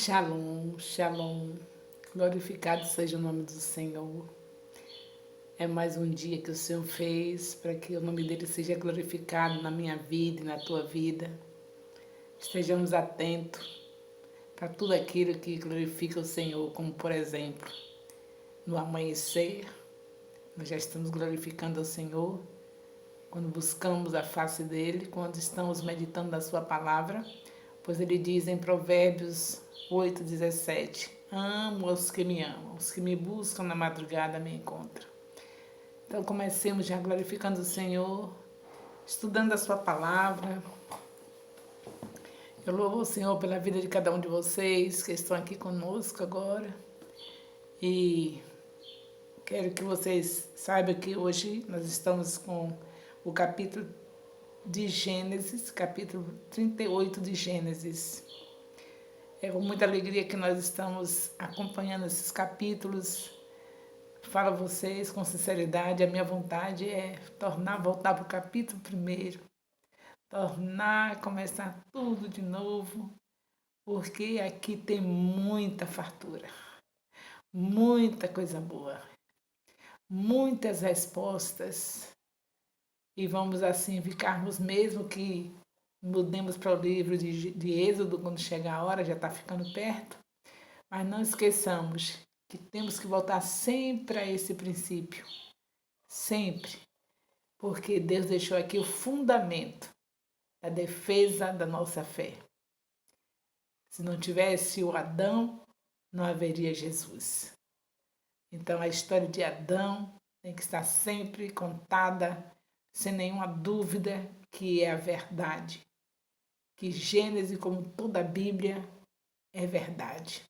Shalom, shalom. Glorificado seja o nome do Senhor. É mais um dia que o Senhor fez para que o nome dele seja glorificado na minha vida e na tua vida. Estejamos atentos para tudo aquilo que glorifica o Senhor, como por exemplo, no amanhecer, nós já estamos glorificando o Senhor quando buscamos a face dele, quando estamos meditando na sua palavra, pois ele diz em Provérbios 8:17, amo os que me amam, os que me buscam na madrugada me encontram. Então comecemos já glorificando o Senhor, estudando a sua palavra. Eu louvo o Senhor pela vida de cada um de vocês que estão aqui conosco agora. E quero que vocês saibam que hoje nós estamos com o capítulo de Gênesis, capítulo 38 de Gênesis. É com muita alegria que nós estamos acompanhando esses capítulos. Falo a vocês com sinceridade, a minha vontade é voltar para o capítulo 1, começar tudo de novo, porque aqui tem muita fartura, muita coisa boa, muitas respostas, e vamos assim ficarmos, mesmo que mudemos para o livro de Êxodo, quando chegar a hora, já está ficando perto, mas não esqueçamos que temos que voltar sempre a esse princípio, sempre, porque Deus deixou aqui o fundamento da defesa da nossa fé. Se não tivesse o Adão, não haveria Jesus. Então a história de Adão tem que estar sempre contada, sem nenhuma dúvida, que é a verdade. Que Gênesis, como toda a Bíblia, é verdade.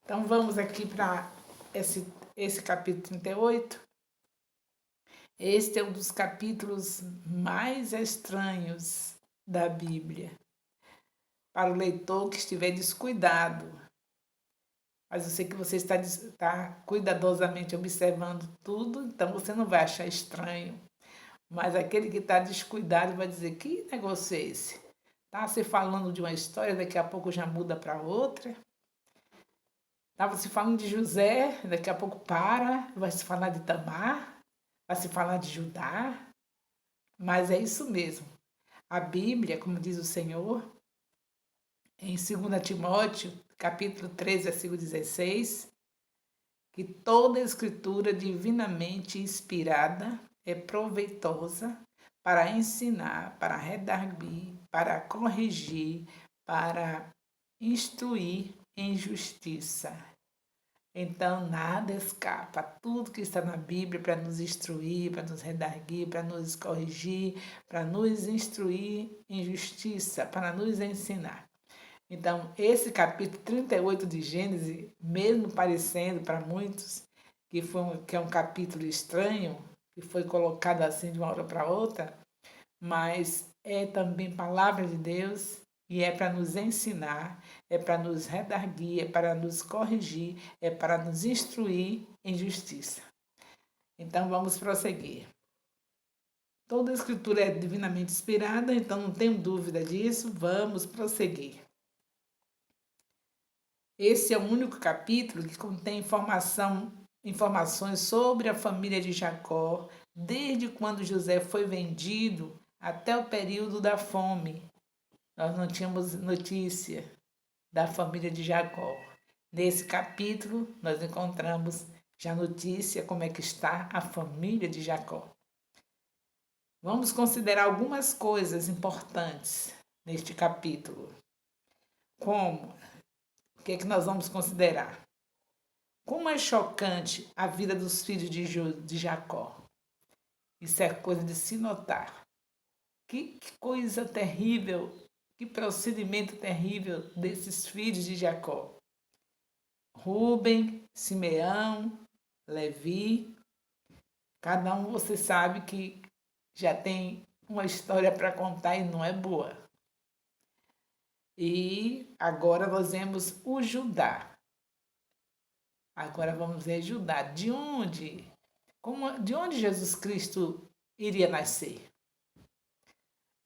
Então vamos aqui para esse capítulo 38. Este é um dos capítulos mais estranhos da Bíblia. Para o leitor que estiver descuidado. Mas eu sei que você está cuidadosamente observando tudo, então você não vai achar estranho. Mas aquele que está descuidado vai dizer, que negócio é esse? Está se falando de uma história, daqui a pouco já muda para outra. Estava se falando de José, daqui a pouco vai se falar de Tamar, vai se falar de Judá. Mas é isso mesmo. A Bíblia, como diz o Senhor, em 2 Timóteo, capítulo 3, versículo 16, que toda escritura divinamente inspirada é proveitosa para ensinar, para redarguir, para corrigir, para instruir em justiça. Então, nada escapa. Tudo que está na Bíblia para nos instruir, para nos redarguir, para nos corrigir, para nos instruir em justiça, para nos ensinar. Então, esse capítulo 38 de Gênesis, mesmo parecendo para muitos que é um capítulo estranho, que foi colocado assim de uma hora para outra, mas é também palavra de Deus e é para nos ensinar, é para nos redarguir, é para nos corrigir, é para nos instruir em justiça. Então, vamos prosseguir. Toda a escritura é divinamente inspirada, então não tenho dúvida disso, vamos prosseguir. Esse é o único capítulo que contém informações sobre a família de Jacó, desde quando José foi vendido até o período da fome. Nós não tínhamos notícia da família de Jacó. Nesse capítulo, nós encontramos já notícia como é que está a família de Jacó. Vamos considerar algumas coisas importantes neste capítulo. Como? O que é que nós vamos considerar? Como é chocante a vida dos filhos de Jacó. Isso é coisa de se notar. Que coisa terrível, que procedimento terrível desses filhos de Jacó. Rúben, Simeão, Levi, cada um você sabe que já tem uma história para contar e não é boa. E agora nós vemos o Judá. Agora vamos ver Judá. De onde Jesus Cristo iria nascer?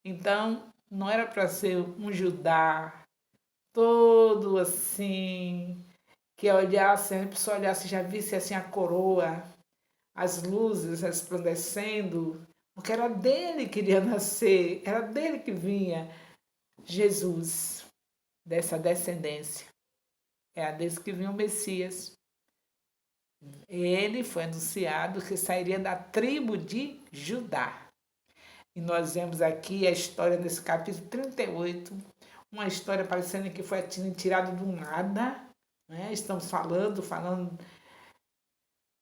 Então, não era para ser um Judá todo assim, que olhasse, a pessoa olhasse e já visse assim a coroa, as luzes resplandecendo, porque era dele que iria nascer, era dele que vinha Jesus, dessa descendência. É a desse que vinha o Messias. Ele foi anunciado que sairia da tribo de Judá. E nós vemos aqui a história desse capítulo 38, uma história parecendo que foi tirada do nada. Né? Estamos falando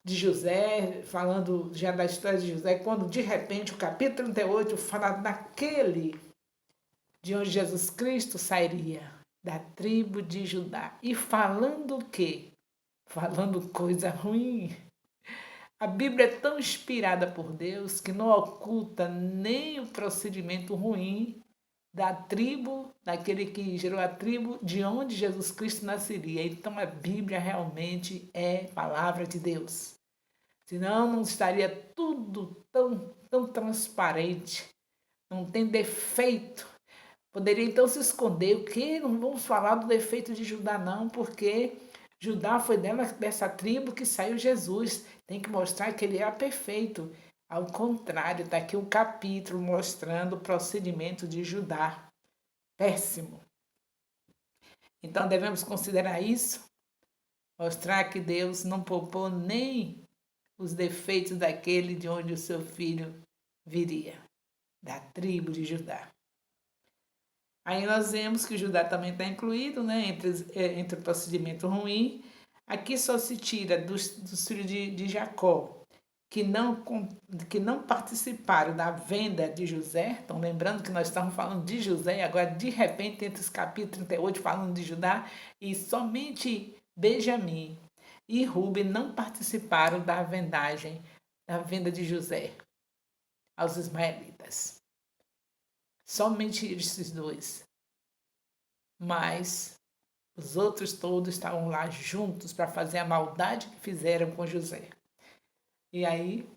de José, falando já da história de José, quando de repente o capítulo 38 fala daquele de onde Jesus Cristo sairia, da tribo de Judá. E falando o quê? Falando coisa ruim. A Bíblia é tão inspirada por Deus que não oculta nem o procedimento ruim da tribo, daquele que gerou a tribo, de onde Jesus Cristo nasceria. Então a Bíblia realmente é palavra de Deus. Senão não estaria tudo tão transparente, não tem defeito. Poderia então se esconder. O que? Não vamos falar do defeito de Judá não, porque Judá foi dessa tribo que saiu Jesus. Tem que mostrar que ele era perfeito. Ao contrário, está aqui um capítulo mostrando o procedimento de Judá. Péssimo. Então devemos considerar isso, mostrar que Deus não poupou nem os defeitos daquele de onde o seu filho viria, da tribo de Judá. Aí nós vemos que Judá também está incluído, né, entre o procedimento ruim. Aqui só se tira dos filhos de Jacó, que não participaram da venda de José. Então, lembrando que nós estamos falando de José, e agora, de repente, entre os capítulos 38, falando de Judá, e somente Benjamim e Rubem não participaram da venda de José aos ismaelitas. Somente esses dois. Mas os outros todos estavam lá juntos para fazer a maldade que fizeram com José. E aí,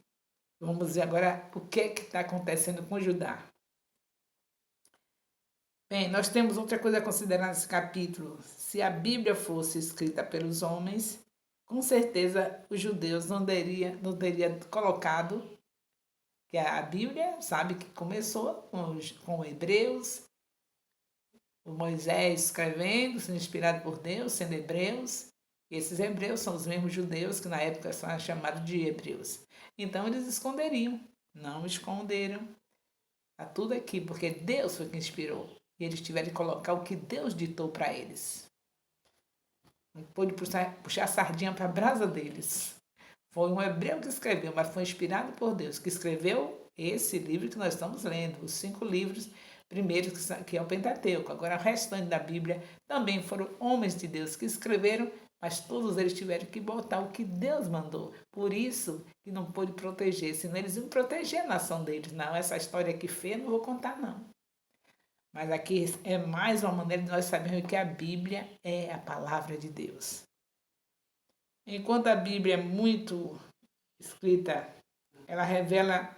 vamos ver agora o que está acontecendo com Judá. Bem, nós temos outra coisa a considerar nesse capítulo. Se a Bíblia fosse escrita pelos homens, com certeza os judeus não teria colocado que a Bíblia sabe que começou com Hebreus, o Moisés escrevendo, sendo inspirado por Deus, sendo hebreus. E esses hebreus são os mesmos judeus que na época são chamados de hebreus. Então eles esconderiam, não esconderam. Está tudo aqui, porque Deus foi quem inspirou. E eles tiveram que colocar o que Deus ditou para eles. Não pôde puxar a sardinha para a brasa deles. Foi um hebreu que escreveu, mas foi inspirado por Deus, que escreveu esse livro que nós estamos lendo, os 5 livros primeiros, que é o Pentateuco. Agora, o restante da Bíblia também foram homens de Deus que escreveram, mas todos eles tiveram que botar o que Deus mandou. Por isso que não pôde proteger, senão eles iam proteger a nação deles. Não, essa história aqui feia não vou contar, não. Mas aqui é mais uma maneira de nós sabermos que a Bíblia é a palavra de Deus. Enquanto a Bíblia é muito escrita, ela revela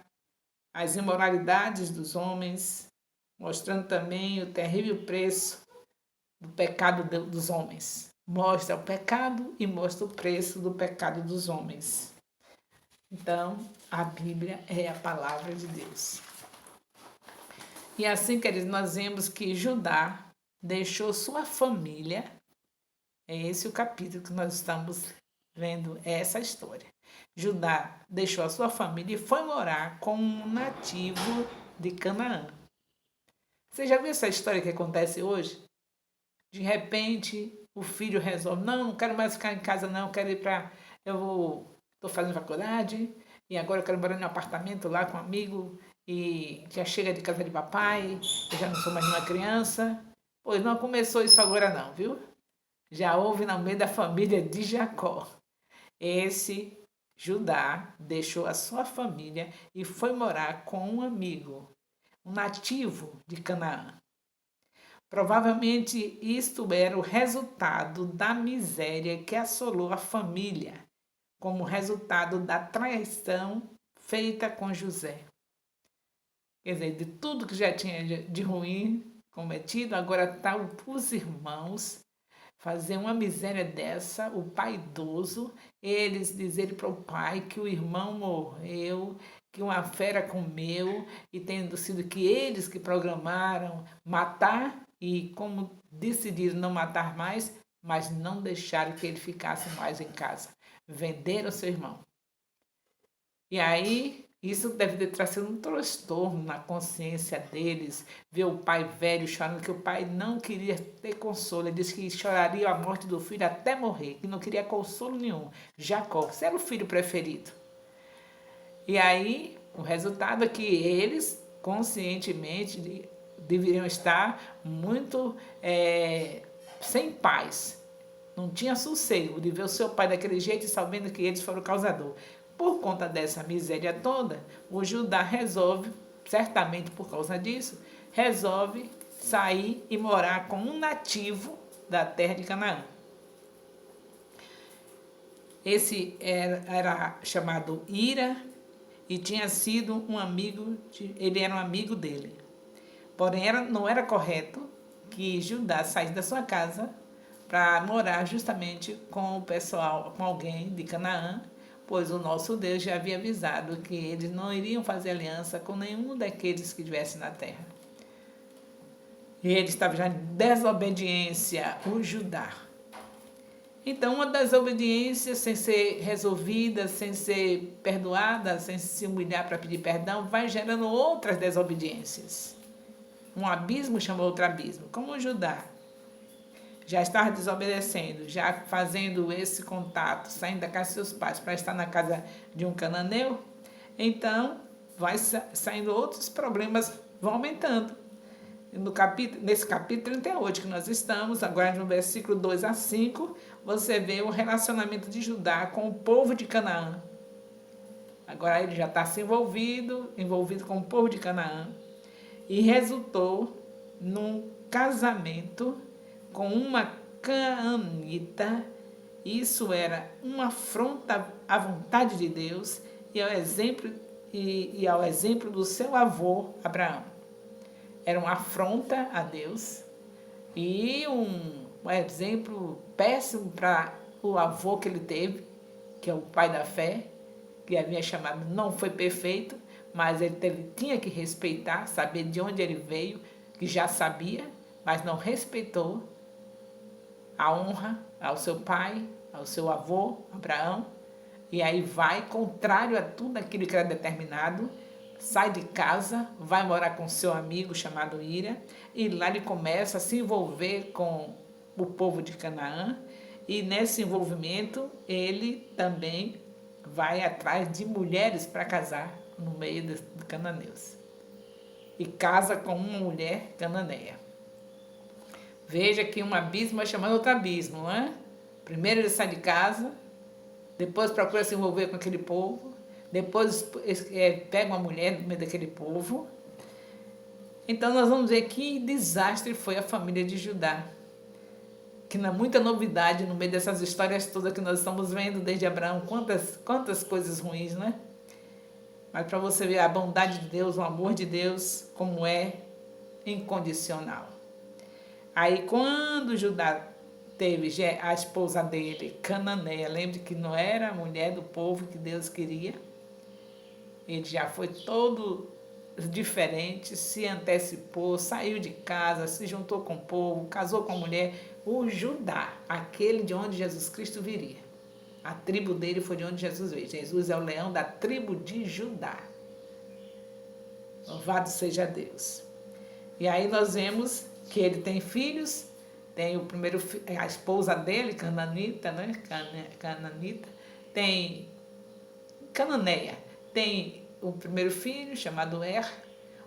as imoralidades dos homens, mostrando também o terrível preço do pecado dos homens. Mostra o pecado e mostra o preço do pecado dos homens. Então, a Bíblia é a palavra de Deus. E assim, queridos, nós vemos que Judá deixou sua família. É esse o capítulo que nós estamos vendo, é essa história. Judá deixou a sua família e foi morar com um nativo de Canaã. Você já viu essa história que acontece hoje? De repente, o filho resolve, não quero mais ficar em casa não, quero ir para... Estou fazendo faculdade e agora eu quero morar em um apartamento lá com um amigo e já chega de casa de papai, eu já não sou mais uma criança. Pois não começou isso agora não, viu? Já houve no meio da família de Jacó. Esse Judá deixou a sua família e foi morar com um amigo, um nativo de Canaã. Provavelmente isto era o resultado da miséria que assolou a família, como resultado da traição feita com José. Quer dizer, de tudo que já tinha de ruim, cometido, agora está os irmãos fazer uma miséria dessa, o pai idoso, eles dizerem para o pai que o irmão morreu, que uma fera comeu, e tendo sido que eles que programaram matar, e como decidiram não matar mais, mas não deixaram que ele ficasse mais em casa. Venderam seu irmão. E aí, isso deve ter trazido um transtorno na consciência deles, ver o pai velho chorando, que o pai não queria ter consolo. Ele disse que choraria a morte do filho até morrer, que não queria consolo nenhum. Jacó, você era o filho preferido. E aí, o resultado é que eles, conscientemente, deveriam estar muito sem paz. Não tinha sossego de ver o seu pai daquele jeito e sabendo que eles foram o causador. Por conta dessa miséria toda, o Judá resolve, certamente por causa disso, resolve sair e morar com um nativo da terra de Canaã. Esse era chamado Ira e tinha sido um amigo, ele era um amigo dele. Porém, não era correto que Judá saísse da sua casa para morar justamente com o pessoal, com alguém de Canaã, pois o nosso Deus já havia avisado que eles não iriam fazer aliança com nenhum daqueles que estivessem na terra. E ele estava já em desobediência, o Judá. Então, uma desobediência sem ser resolvida, sem ser perdoada, sem se humilhar para pedir perdão, vai gerando outras desobediências. Um abismo chama outro abismo, como o Judá. Já estava desobedecendo, já fazendo esse contato, saindo da casa de seus pais para estar na casa de um cananeu, então vai saindo outros problemas, vão aumentando. Nesse capítulo 38 que nós estamos, agora no versículo 2 a 5, você vê o relacionamento de Judá com o povo de Canaã. Agora ele já está se envolvido com o povo de Canaã, e resultou num casamento com uma canaanita. Isso era uma afronta à vontade de Deus e ao exemplo do seu avô Abraão. Era uma afronta a Deus e um exemplo péssimo para o avô que ele teve, que é o pai da fé, que havia chamado, não foi perfeito, mas ele tinha que respeitar, saber de onde ele veio, que já sabia, mas não respeitou a honra ao seu pai, ao seu avô, Abraão, e aí vai contrário a tudo aquilo que era determinado, sai de casa, vai morar com seu amigo chamado Ira, e lá ele começa a se envolver com o povo de Canaã, e nesse envolvimento ele também vai atrás de mulheres para casar no meio dos cananeus. E casa com uma mulher cananeia. Veja que um abismo vai chamando outro abismo, não é? Primeiro ele sai de casa, depois procura se envolver com aquele povo, depois pega uma mulher no meio daquele povo. Então nós vamos ver que desastre foi a família de Judá. Que não é muita novidade no meio dessas histórias todas que nós estamos vendo desde Abraão, quantas coisas ruins, né? Mas para você ver a bondade de Deus, o amor de Deus, como é incondicional. Aí quando Judá teve a esposa dele, Cananeia, lembre que não era a mulher do povo que Deus queria, ele já foi todo diferente, se antecipou, saiu de casa, se juntou com o povo, casou com a mulher, o Judá, aquele de onde Jesus Cristo viria. A tribo dele foi de onde Jesus veio. Jesus é o leão da tribo de Judá. Louvado seja Deus. E aí nós vemos que ele tem filhos, tem o primeiro, a esposa dele, Cananita, né? Cananita, tem Cananeia, tem o primeiro filho chamado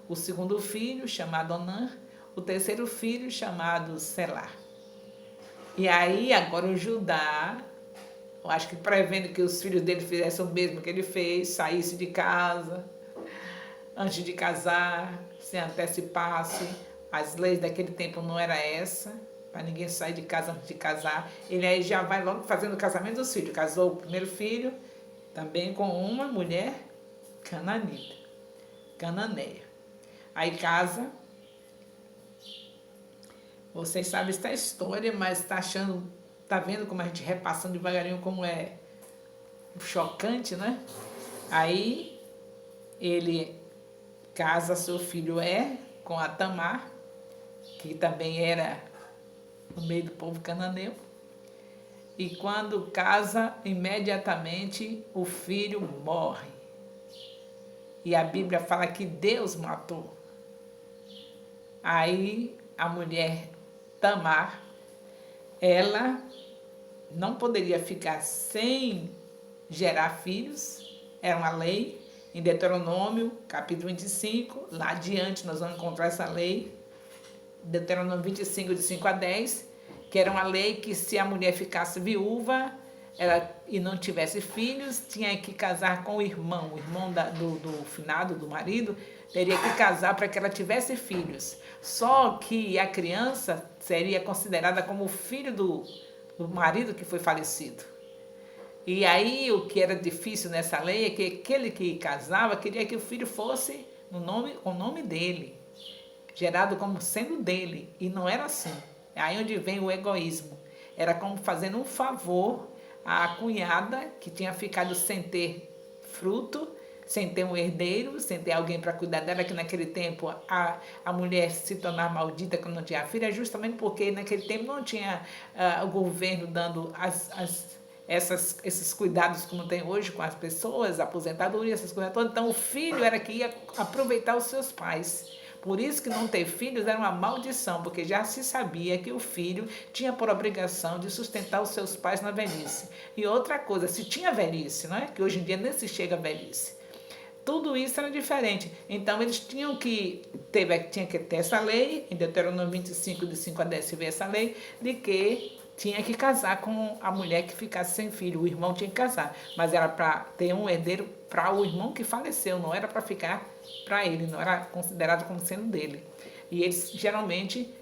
o segundo filho chamado Onã, o terceiro filho chamado Selá. E aí agora o Judá, eu acho que prevendo que os filhos dele fizessem o mesmo que ele fez, saísse de casa antes de casar, se antecipasse. As leis daquele tempo não era essa, para ninguém sair de casa antes de casar. Ele aí já vai logo fazendo o casamento dos filhos. Casou o primeiro filho também com uma mulher cananeia. Aí casa Vocês sabem essa história, mas tá achando, tá vendo como a gente repassando devagarinho como é chocante, né? Aí ele casa seu filho com a Tamar, que também era no meio do povo cananeu. E quando casa, imediatamente o filho morre. E a Bíblia fala que Deus matou. Aí a mulher Tamar, ela não poderia ficar sem gerar filhos, era uma lei. Em Deuteronômio, capítulo 25, lá adiante nós vamos encontrar essa lei, Deuteronômio 25, de 5 a 10, que era uma lei que se a mulher ficasse viúva e não tivesse filhos, tinha que casar com o irmão do finado, do marido, teria que casar para que ela tivesse filhos. Só que a criança seria considerada como filho do marido que foi falecido. E aí o que era difícil nessa lei é que aquele que casava queria que o filho fosse com o nome dele, gerado como sendo dele, e não era assim. É aí onde vem o egoísmo. Era como fazendo um favor à cunhada que tinha ficado sem ter fruto, sem ter um herdeiro, sem ter alguém para cuidar dela, que naquele tempo a mulher se tornar maldita quando não tinha filha, justamente porque naquele tempo não tinha o governo dando esses cuidados como tem hoje com as pessoas, aposentadoria, essas coisas todas. Então o filho era que ia aproveitar os seus pais. Por isso que não ter filhos era uma maldição, porque já se sabia que o filho tinha por obrigação de sustentar os seus pais na velhice. E outra coisa, se tinha velhice, não é? Que hoje em dia nem se chega a velhice. Tudo isso era diferente. Então eles tinha que ter essa lei, em Deuteronômio 25, de 5 a 10 se vê essa lei, de que tinha que casar com a mulher que ficasse sem filho. O irmão tinha que casar, mas era para ter um herdeiro para o irmão que faleceu, não era para ficar para ele, não era considerado como sendo dele. E eles geralmente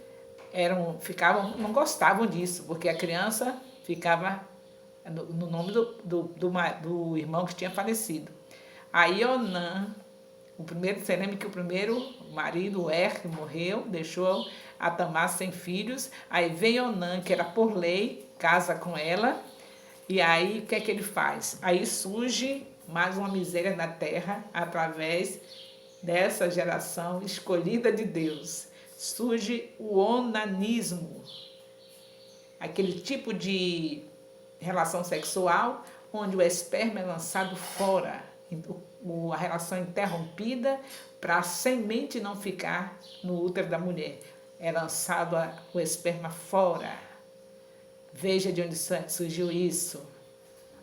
não gostavam disso, porque a criança ficava no nome do irmão que tinha falecido. Aí Onã, você lembra que o primeiro marido, que morreu, deixou a Tamar sem filhos. Aí vem Onã, que era por lei, casa com ela. E aí o que é que ele faz? Aí surge mais uma miséria na terra através dessa geração escolhida de Deus. Surge o onanismo, aquele tipo de relação sexual onde o esperma é lançado fora, a relação interrompida para a semente não ficar no útero da mulher. É lançado o esperma fora. Veja de onde surgiu isso.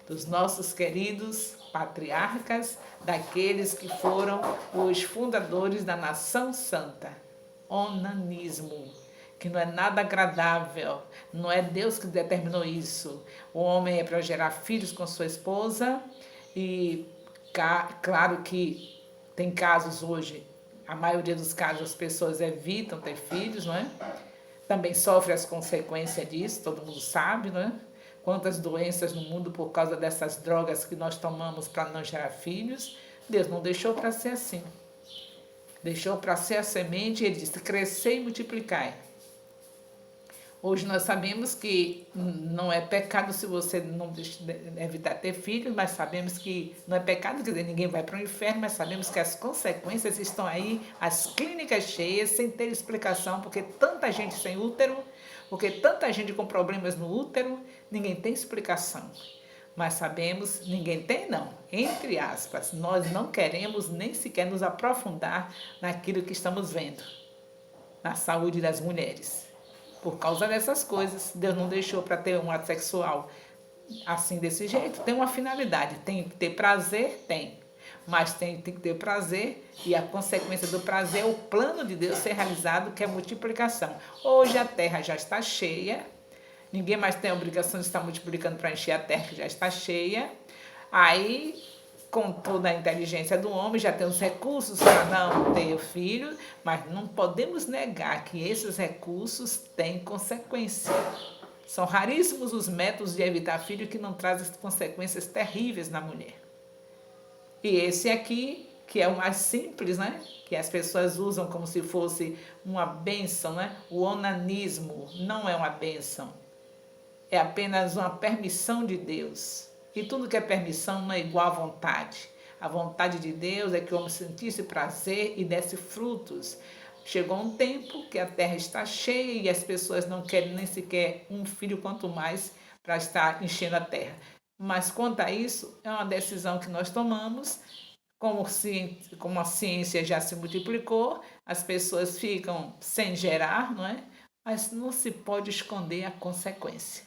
Dos nossos queridos patriarcas, daqueles que foram os fundadores da nação santa. Onanismo, que não é nada agradável, não é Deus que determinou isso. O homem é para gerar filhos com sua esposa e claro que tem casos hoje, a maioria dos casos as pessoas evitam ter filhos, não é? Também sofre as consequências disso, todo mundo sabe, não é? Quantas doenças no mundo por causa dessas drogas que nós tomamos para não gerar filhos. Deus não deixou para ser assim. Deixou para ser a semente e ele disse, crescer e multiplicar. Hoje nós sabemos que não é pecado se você não evitar ter filhos, mas sabemos que não é pecado, quer dizer, ninguém vai para o inferno, mas sabemos que as consequências estão aí, as clínicas cheias, sem ter explicação, porque tanta gente sem útero, porque tanta gente com problemas no útero, ninguém tem explicação. Mas sabemos, ninguém tem não, entre aspas, nós não queremos nem sequer nos aprofundar naquilo que estamos vendo, na saúde das mulheres. Por causa dessas coisas, Deus não deixou para ter um ato sexual assim, desse jeito. Tem uma finalidade, tem que ter prazer, tem. Mas tem que ter prazer e a consequência do prazer é o plano de Deus ser realizado, que é multiplicação. Hoje a terra já está cheia, ninguém mais tem a obrigação de estar multiplicando para encher a terra, que já está cheia. Aí, com toda a inteligência do homem, já tem os recursos para não ter filho, mas não podemos negar que esses recursos têm consequência. São raríssimos os métodos de evitar filho que não trazem consequências terríveis na mulher. E esse aqui que é o mais simples, né? Que as pessoas usam como se fosse uma bênção, né? O onanismo não é uma bênção, é apenas uma permissão de Deus. E tudo que é permissão não é igual à vontade. A vontade de Deus é que o homem sentisse prazer e desse frutos. Chegou um tempo que a terra está cheia e as pessoas não querem nem sequer um filho, quanto mais para estar enchendo a terra. Mas quanto a isso, é uma decisão que nós tomamos. Como a ciência já se multiplicou, as pessoas ficam sem gerar, não é? Mas não se pode esconder a consequência.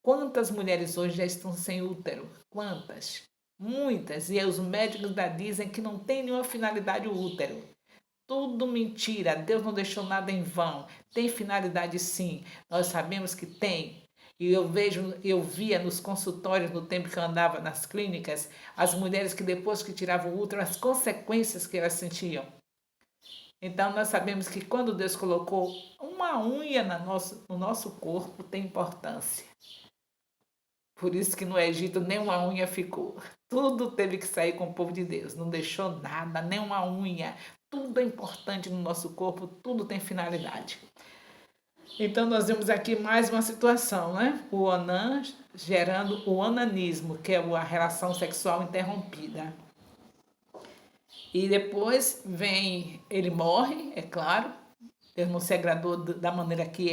Quantas mulheres hoje já estão sem útero? Quantas? Muitas. E os médicos já dizem que não tem nenhuma finalidade o útero. Tudo mentira. Deus não deixou nada em vão. Tem finalidade sim. Nós sabemos que tem. E eu via nos consultórios, no tempo que eu andava nas clínicas, as mulheres que depois que tiravam o útero, as consequências que elas sentiam. Então nós sabemos que quando Deus colocou uma unha no nosso corpo, tem importância. Por isso que no Egito nem uma unha ficou. Tudo teve que sair com o povo de Deus. Não deixou nada, nem uma unha. Tudo é importante no nosso corpo, tudo tem finalidade. Então nós vemos aqui mais uma situação, né? O Onã gerando o onanismo, que é a relação sexual interrompida. E depois ele morre, é claro. Deus não se agradou da maneira que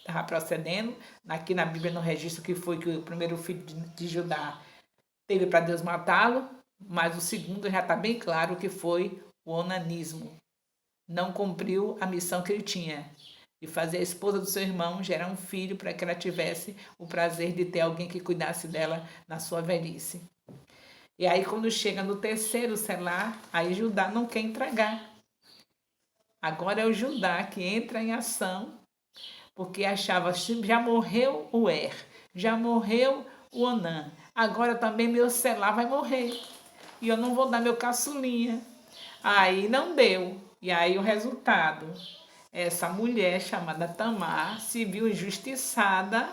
estava procedendo. Aqui na Bíblia não registra que foi que o primeiro filho de Judá teve para Deus matá-lo, mas o segundo já está bem claro que foi o onanismo. Não cumpriu a missão que ele tinha, de fazer a esposa do seu irmão gerar um filho para que ela tivesse o prazer de ter alguém que cuidasse dela na sua velhice. E aí quando chega no terceiro selar, aí Judá não quer entregar. Agora é o Judá que entra em ação, porque achava que já morreu o já morreu o Onã, agora também meu selar vai morrer. E eu não vou dar meu caçulinha. Aí não deu. E aí o resultado, essa mulher chamada Tamar se viu injustiçada,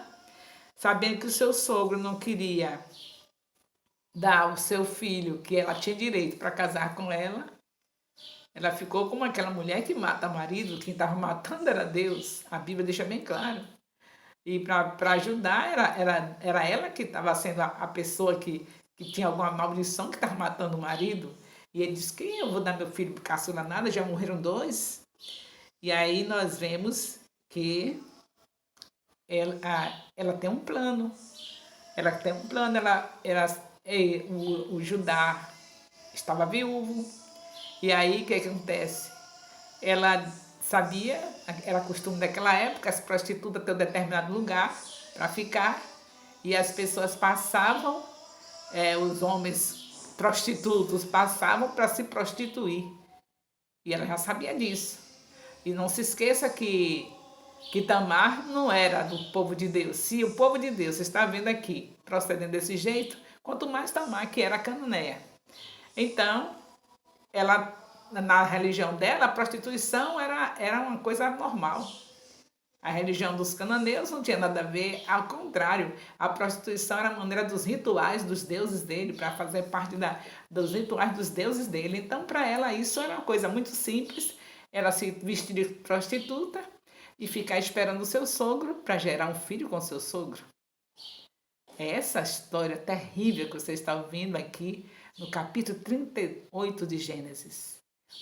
sabendo que o seu sogro não queria dar o seu filho, que ela tinha direito para casar com ela. Ela ficou como aquela mulher que mata marido, quem estava matando era Deus. A Bíblia deixa bem claro. E para ajudar, era ela que estava sendo a pessoa que tinha alguma maldição, que estava matando o marido. E ele disse que eu vou dar meu filho para caçula nada, já morreram 2. E aí nós vemos que ela tem um plano. Ela tem um plano, o Judá estava viúvo. E aí o que acontece? Ela sabia, era costume daquela época, as prostitutas ter um determinado lugar para ficar. E as pessoas passavam, os homens prostitutos passavam para se prostituir. E ela já sabia disso. E não se esqueça que Tamar não era do povo de Deus. Se o povo de Deus está vendo aqui procedendo desse jeito, quanto mais Tamar, que era cananeia. Então, ela, na religião dela, a prostituição era uma coisa normal. A religião dos cananeus não tinha nada a ver, ao contrário, a prostituição era a maneira dos rituais dos deuses dele, para fazer parte dos rituais dos deuses dele. Então, para ela, isso era uma coisa muito simples, ela se vestir de prostituta e ficar esperando o seu sogro para gerar um filho com o seu sogro. É essa história terrível que você está ouvindo aqui no capítulo 38 de Gênesis.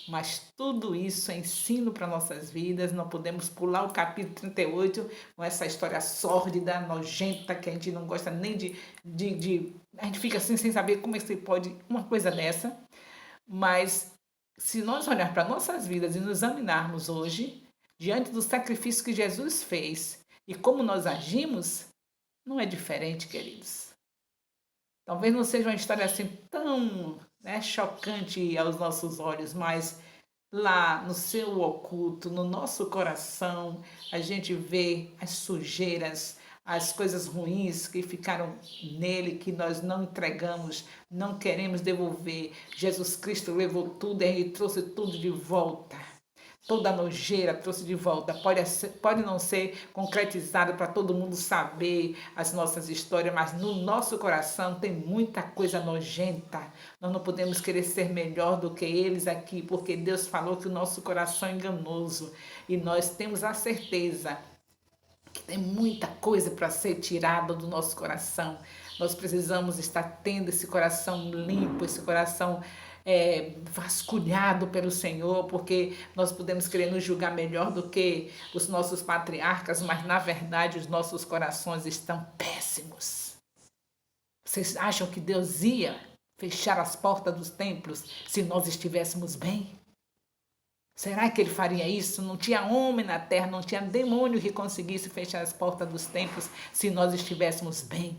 Mas tudo isso é ensino para nossas vidas. Não podemos pular o capítulo 38 com essa história sórdida, nojenta, que a gente não gosta nem de... A gente fica assim sem saber como é que se pode uma coisa dessa. Mas se nós olharmos para nossas vidas e nos examinarmos hoje, diante do sacrifício que Jesus fez e como nós agimos, não é diferente, queridos. Talvez não seja uma história assim tão chocante aos nossos olhos, mas lá no seu oculto, no nosso coração, a gente vê as sujeiras, as coisas ruins que ficaram nele, que nós não entregamos, não queremos devolver. Jesus Cristo levou tudo e trouxe tudo de volta. Toda a nojeira trouxe de volta. Pode não ser concretizado para todo mundo saber as nossas histórias, mas no nosso coração tem muita coisa nojenta. Nós não podemos querer ser melhor do que eles aqui, porque Deus falou que o nosso coração é enganoso. E nós temos a certeza que tem muita coisa para ser tirada do nosso coração. Nós precisamos estar tendo esse coração limpo, esse coração vasculhado pelo Senhor, porque nós podemos querer nos julgar melhor do que os nossos patriarcas, mas na verdade os nossos corações estão péssimos. Vocês acham que Deus ia fechar as portas dos templos se nós estivéssemos bem? Será que ele faria isso? Não tinha homem na terra, não tinha demônio que conseguisse fechar as portas dos templos se nós estivéssemos bem.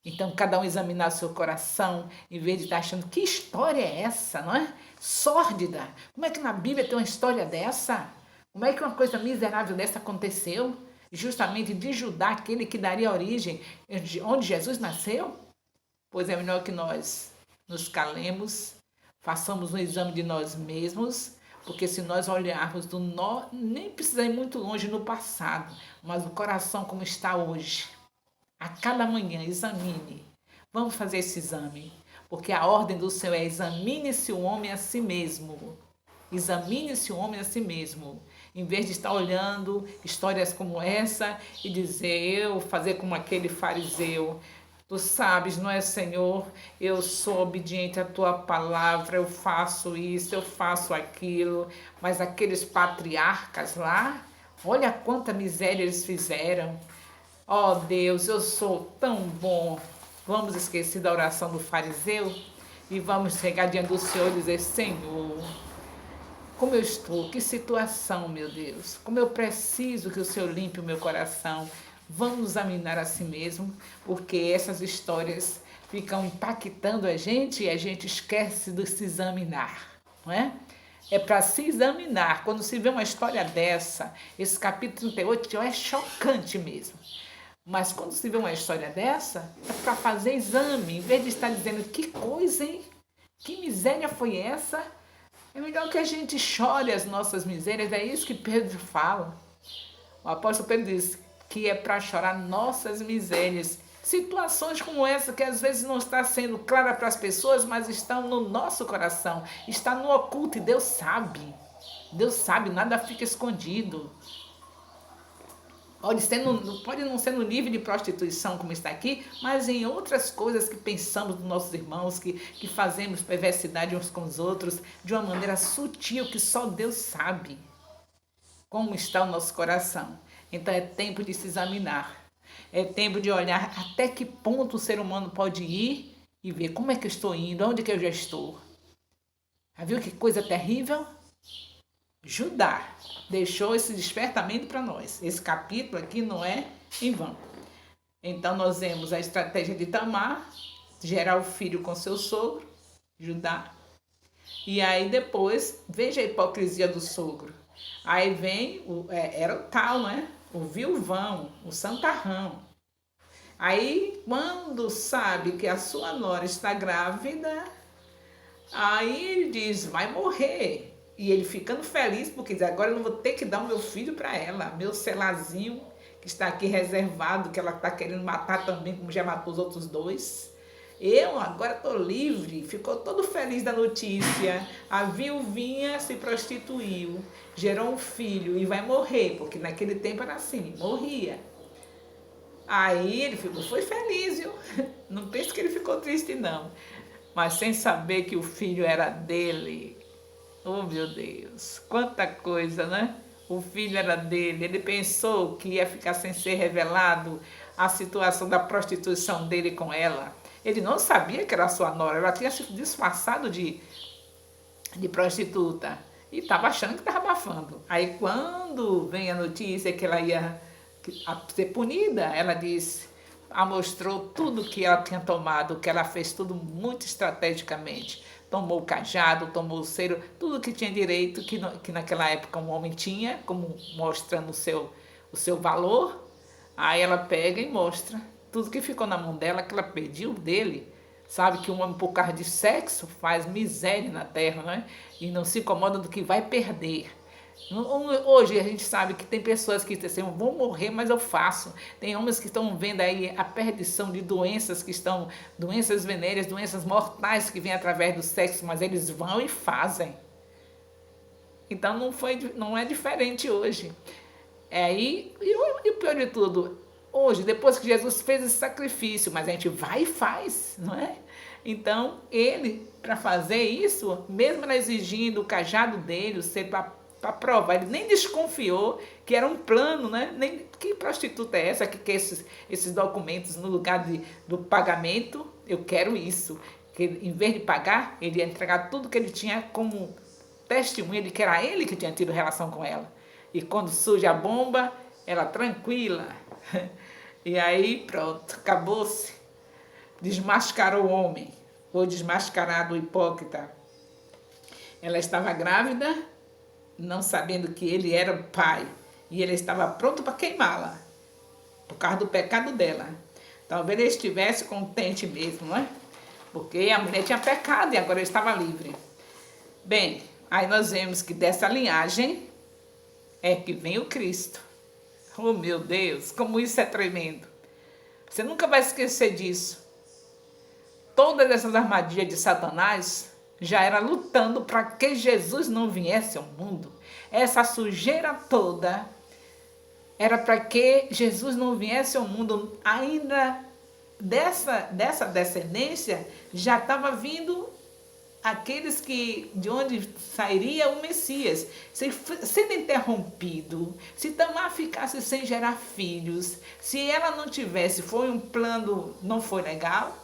Então, cada um examinar seu coração, em vez de estar achando, que história é essa, não é? Sórdida. Como é que na Bíblia tem uma história dessa? Como é que uma coisa miserável dessa aconteceu? Justamente de Judá, aquele que daria origem, onde Jesus nasceu? Pois é melhor que nós nos calemos, façamos um exame de nós mesmos, porque se nós olharmos nem precisa ir muito longe no passado, mas o coração como está hoje, a cada manhã, examine. Vamos fazer esse exame. Porque a ordem do Senhor é examine-se o homem a si mesmo. Examine-se o homem a si mesmo. Em vez de estar olhando histórias como essa e dizer, fazer como aquele fariseu. Tu sabes, não é, Senhor? Eu sou obediente à tua palavra, eu faço isso, eu faço aquilo. Mas aqueles patriarcas lá, olha quanta miséria eles fizeram. Ó Deus, eu sou tão bom. Vamos esquecer da oração do fariseu e vamos chegar diante do Senhor e dizer, Senhor, como eu estou, que situação, meu Deus, como eu preciso que o Senhor limpe o meu coração. Vamos examinar a si mesmo, porque essas histórias ficam impactando a gente e a gente esquece de se examinar, não é? É para se examinar. Quando se vê uma história dessa, esse capítulo 38 é chocante mesmo. Mas quando se vê uma história dessa, é para fazer exame, em vez de estar dizendo que coisa, hein? Que miséria foi essa? É melhor que a gente chore as nossas misérias, é isso que Pedro fala. O apóstolo Pedro diz que é para chorar nossas misérias. Situações como essa que às vezes não está sendo clara para as pessoas, mas estão no nosso coração, está no oculto e Deus sabe. Deus sabe, nada fica escondido. Pode não ser no nível de prostituição como está aqui, mas em outras coisas que pensamos dos nossos irmãos, que fazemos perversidade uns com os outros, de uma maneira sutil que só Deus sabe como está o nosso coração. Então é tempo de se examinar, é tempo de olhar até que ponto o ser humano pode ir e ver como é que eu estou indo, onde que eu já estou. Já viu que coisa terrível? Judá deixou esse despertamento para nós. Esse capítulo aqui não é em vão. Então nós vemos a estratégia de Tamar, gerar o filho com seu sogro, Judá. E aí depois, veja a hipocrisia do sogro. Aí vem, era o tal, né? O viuvão, o santarrão. Aí quando sabe que a sua nora está grávida, aí ele diz, vai morrer. E ele ficando feliz, porque diz, agora eu não vou ter que dar o meu filho para ela, meu selazinho, que está aqui reservado, que ela está querendo matar também, como já matou os outros dois. Eu agora estou livre, ficou todo feliz da notícia. A viuvinha se prostituiu, gerou um filho e vai morrer, porque naquele tempo era assim, morria. Aí ele foi feliz, viu? Não pense que ele ficou triste, não. Mas sem saber que o filho era dele. Oh, meu Deus, quanta coisa, né? O filho era dele, ele pensou que ia ficar sem ser revelado a situação da prostituição dele com ela. Ele não sabia que era sua nora, ela tinha se disfarçado de prostituta e estava achando que estava abafando. Aí quando vem a notícia que ela ia ser punida, ela disse, mostrou tudo que ela tinha tomado, que ela fez tudo muito estrategicamente. Tomou o cajado, tomou o cero, tudo que tinha direito, que naquela época um homem tinha, como mostrando o seu valor. Aí ela pega e mostra tudo que ficou na mão dela, que ela pediu dele. Sabe que um homem, por causa de sexo, faz miséria na terra, né? E não se incomoda do que vai perder. Hoje a gente sabe que tem pessoas que dizem assim, vou morrer, mas eu faço. Tem homens que estão vendo aí a perdição de doenças que estão, doenças venéreas, doenças mortais que vêm através do sexo, mas eles vão e fazem. Então não é diferente hoje. E o pior de tudo, hoje, depois que Jesus fez esse sacrifício, mas a gente vai e faz, não é? Então, ele, para fazer isso, mesmo ela exigindo o cajado dele, ser para provar, ele nem desconfiou que era um plano, né? Nem, que prostituta é essa que quer esses documentos no lugar do pagamento? Eu quero isso. Que em vez de pagar, ele ia entregar tudo que ele tinha como testemunha de que era ele que tinha tido relação com ela. E quando surge a bomba, ela tranquila. E aí pronto, acabou-se. Desmascarou o homem. Foi desmascarado o hipócrita. Ela estava grávida, não sabendo que ele era o pai. E ele estava pronto para queimá-la, por causa do pecado dela. Talvez ele estivesse contente mesmo, não é? Porque a mulher tinha pecado e agora ele estava livre. Bem, aí nós vemos que dessa linhagem é que vem o Cristo. Oh, meu Deus, como isso é tremendo. Você nunca vai esquecer disso. Todas essas armadilhas de Satanás já era lutando para que Jesus não viesse ao mundo. Essa sujeira toda era para que Jesus não viesse ao mundo. Ainda dessa descendência já estava vindo aqueles que de onde sairia o Messias, sendo interrompido, se Tamar ficasse sem gerar filhos, se ela não tivesse, foi um plano, não foi legal,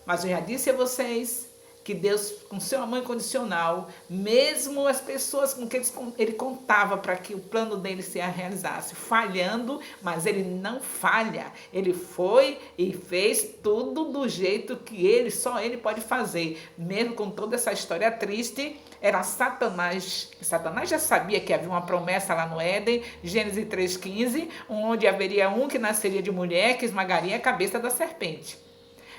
mas eu já disse a vocês que Deus, com seu amor incondicional, mesmo as pessoas com quem ele contava para que o plano dele se realizasse, falhando, mas ele não falha. Ele foi e fez tudo do jeito que só ele pode fazer. Mesmo com toda essa história triste, era Satanás. Satanás já sabia que havia uma promessa lá no Éden, Gênesis 3,15, onde haveria um que nasceria de mulher, que esmagaria a cabeça da serpente.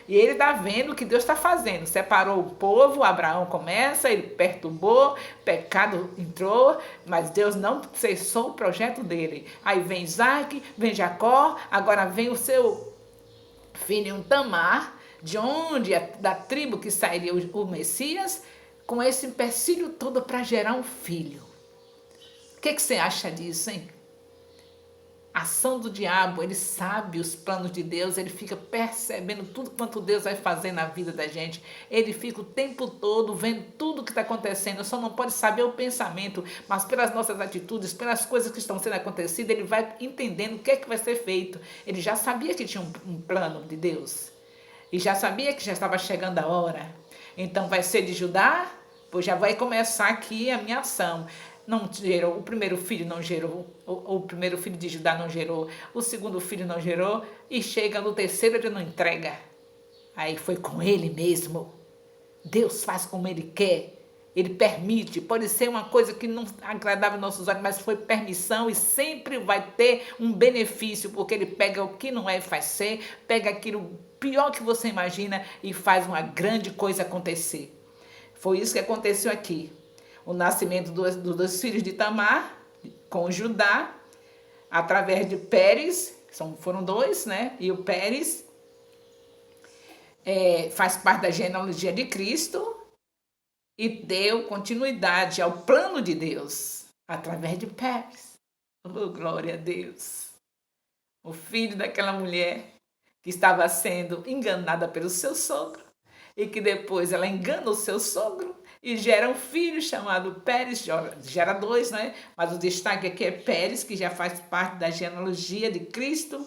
E ele está vendo o que Deus está fazendo. Separou o povo, Abraão começa, ele perturbou, pecado entrou, mas Deus não cessou o projeto dele. Aí vem Isaac, vem Jacó, agora vem o seu filho Tamar, de onde, da tribo que sairia o Messias, com esse empecilho todo para gerar um filho. O que você acha disso, hein? A ação do diabo, ele sabe os planos de Deus, ele fica percebendo tudo quanto Deus vai fazer na vida da gente. Ele fica o tempo todo vendo tudo que está acontecendo, só não pode saber o pensamento, mas pelas nossas atitudes, pelas coisas que estão sendo acontecidas, ele vai entendendo o que é que vai ser feito. Ele já sabia que tinha um plano de Deus, e já sabia que já estava chegando a hora. Então vai ser de Judá, pois já vai começar aqui a minha ação. Não gerou, o primeiro filho não gerou, o primeiro filho de Judá não gerou, o segundo filho não gerou, e chega no terceiro ele não entrega. Aí foi com ele mesmo. Deus faz como ele quer, ele permite, pode ser uma coisa que não agradava aos nossos olhos, mas foi permissão e sempre vai ter um benefício, porque ele pega o que não é e faz ser, pega aquilo pior que você imagina e faz uma grande coisa acontecer. Foi isso que aconteceu aqui. O nascimento dos dois filhos de Tamar, com Judá, através de Pérez, foram dois, né? E o Pérez faz parte da genealogia de Cristo e deu continuidade ao plano de Deus, através de Pérez. Oh, glória a Deus! O filho daquela mulher que estava sendo enganada pelo seu sogro e que depois ela engana o seu sogro, e gera um filho chamado Pérez, gera dois, né? Mas o destaque aqui é Pérez, que já faz parte da genealogia de Cristo.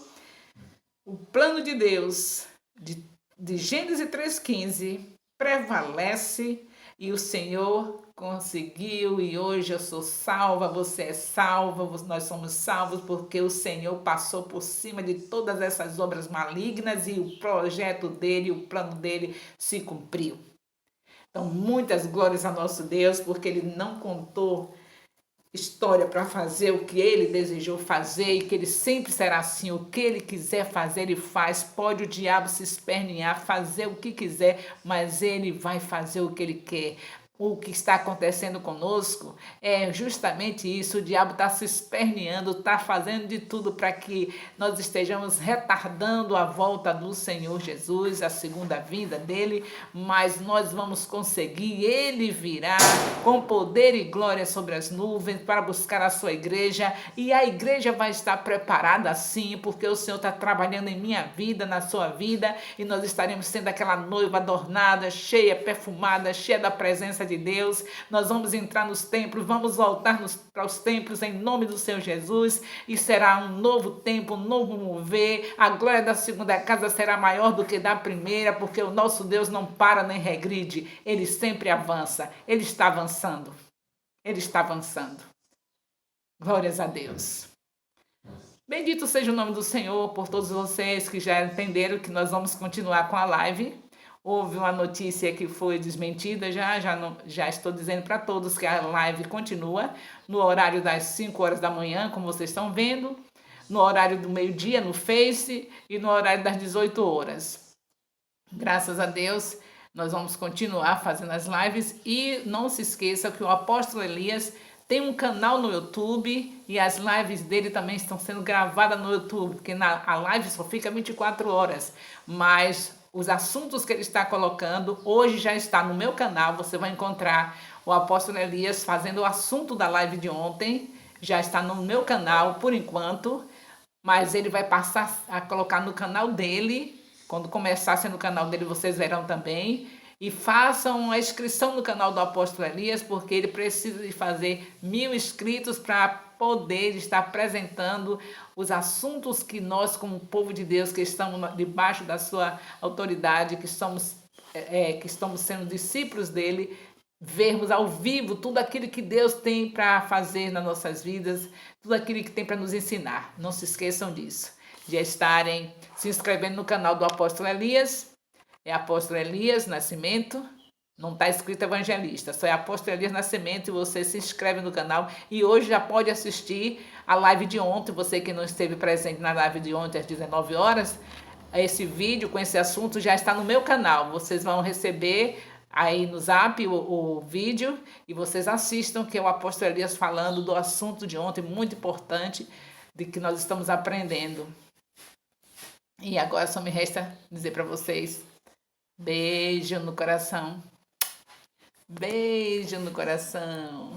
O plano de Deus, de Gênesis 3,15, prevalece e o Senhor conseguiu, e hoje eu sou salva, você é salva, nós somos salvos porque o Senhor passou por cima de todas essas obras malignas e o projeto dele, o plano dele se cumpriu. Então, muitas glórias a nosso Deus, porque ele não contou história para fazer o que ele desejou fazer e que ele sempre será assim. O que ele quiser fazer, ele faz. Pode o diabo se espernear, fazer o que quiser, mas ele vai fazer o que ele quer. o que está acontecendo conosco é justamente isso. O diabo está se esperneando, está fazendo de tudo para que nós estejamos retardando a volta do Senhor Jesus, a segunda vinda dele, mas nós vamos conseguir. Ele virá com poder e glória sobre as nuvens para buscar a sua igreja, e a igreja vai estar preparada sim, porque o Senhor está trabalhando em minha vida, na sua vida, e nós estaremos sendo aquela noiva adornada, cheia, perfumada, cheia da presença de Deus. Nós vamos entrar nos templos, vamos voltar para os templos em nome do Senhor Jesus, e será um novo tempo, um novo mover. A glória da segunda casa será maior do que da primeira, porque o nosso Deus não para nem regride, ele sempre avança, ele está avançando, ele está avançando. Glórias a Deus. Bendito seja o nome do Senhor por todos vocês que já entenderam que nós vamos continuar com a live. Houve uma notícia que foi desmentida, já estou dizendo para todos que a live continua no horário das 5 horas da manhã, como vocês estão vendo, no horário do meio-dia no Face e no horário das 18 horas. Graças a Deus, nós vamos continuar fazendo as lives, e não se esqueça que o apóstolo Elias tem um canal no YouTube e as lives dele também estão sendo gravadas no YouTube, porque a live só fica 24 horas, mas os assuntos que ele está colocando hoje já está no meu canal. Você vai encontrar o apóstolo Elias fazendo o assunto da live de ontem, já está no meu canal por enquanto, mas ele vai passar a colocar no canal dele. Quando começar a ser no canal dele, vocês verão também. E façam a inscrição no canal do apóstolo Elias, porque ele precisa de fazer 1000 inscritos para poder estar apresentando os assuntos que nós, como povo de Deus, que estamos debaixo da sua autoridade, que estamos sendo discípulos dele, vermos ao vivo tudo aquilo que Deus tem para fazer nas nossas vidas, tudo aquilo que tem para nos ensinar. Não se esqueçam disso, de estarem se inscrevendo no canal do apóstolo Elias. É apóstolo Elias Nascimento, não está escrito evangelista, só é apóstolo Elias Nascimento, e você se inscreve no canal. E hoje já pode assistir a live de ontem, você que não esteve presente na live de ontem às 19 horas, esse vídeo com esse assunto já está no meu canal. Vocês vão receber aí no Zap o vídeo, e vocês assistam, que é o apóstolo Elias falando do assunto de ontem, muito importante, de que nós estamos aprendendo. E agora só me resta dizer para vocês: beijo no coração. Beijo no coração.